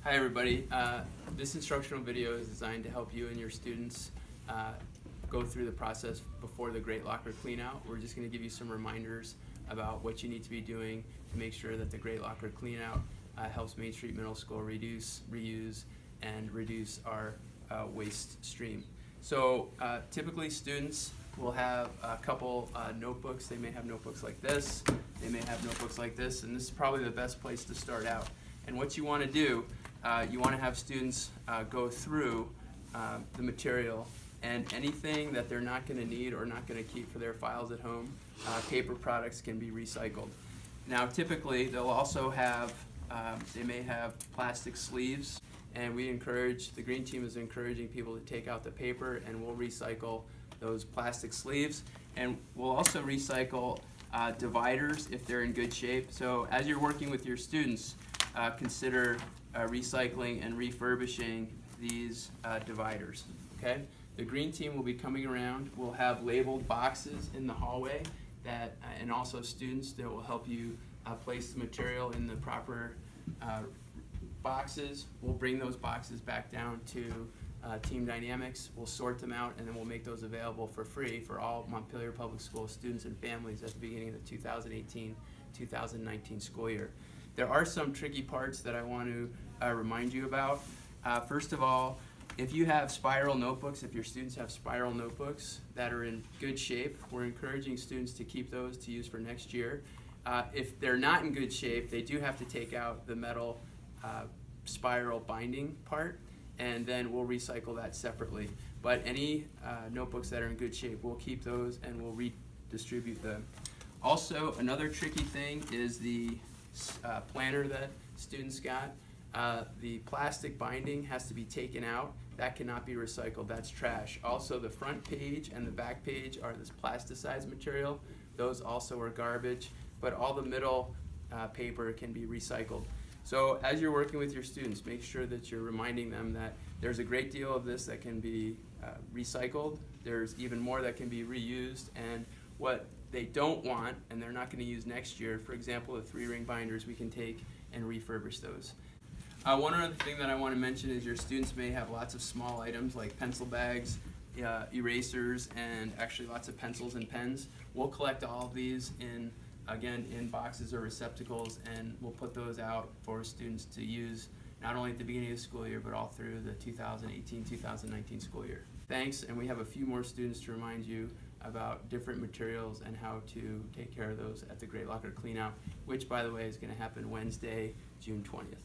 Hi everybody. This instructional video is designed to help you and your students go through the process before the Great Locker Cleanout. We're just going to give you some reminders about what you need to be doing to make sure that the Great Locker Cleanout helps Main Street Middle School reduce, reuse, and reduce our waste stream. So typically students will have a couple notebooks. They may have notebooks like this, they may have notebooks like this, and this is probably the best place to start out. And what you want to do, you want to have students go through the material, and anything that they're not going to need or not going to keep for their files at home, paper products can be recycled. Now typically they'll also have, they may have plastic sleeves, and the green team is encouraging people to take out the paper, and we'll recycle those plastic sleeves. And we'll also recycle dividers if they're in good shape. So as you're working with your students, consider recycling and refurbishing these dividers. Okay? The green team will be coming around. We'll have labeled boxes in the hallway and also students that will help you place the material in the proper boxes. We'll bring those boxes back down to Team Dynamics. We'll sort them out, and then we'll make those available for free for all Montpelier Public Schools students and families at the beginning of the 2018-2019 school year. There are some tricky parts that I want to remind you about. First of all, if you have spiral notebooks, if your students have spiral notebooks that are in good shape, we're encouraging students to keep those to use for next year. If they're not in good shape, they do have to take out the metal spiral binding part, and then we'll recycle that separately. But any notebooks that are in good shape, we'll keep those and we'll redistribute them. Also, another tricky thing is the planner that students got. The plastic binding has to be taken out. That cannot be recycled. That's trash. Also, the front page and the back page are this plasticized material. Those also are garbage, but all the middle paper can be recycled. So as you're working with your students, make sure that you're reminding them that there's a great deal of this that can be recycled. There's even more that can be reused, and what they don't want and they're not going to use next year, for example, the 3-ring binders, we can take and refurbish those. One other thing that I want to mention is your students may have lots of small items like pencil bags, erasers, and actually lots of pencils and pens. We'll collect all of these in boxes or receptacles, and we'll put those out for students to use not only at the beginning of the school year but all through the 2018-2019 school year. Thanks, and we have a few more students to remind you about different materials and how to take care of those at the Great Locker Cleanout, which by the way is going to happen Wednesday, June 20th.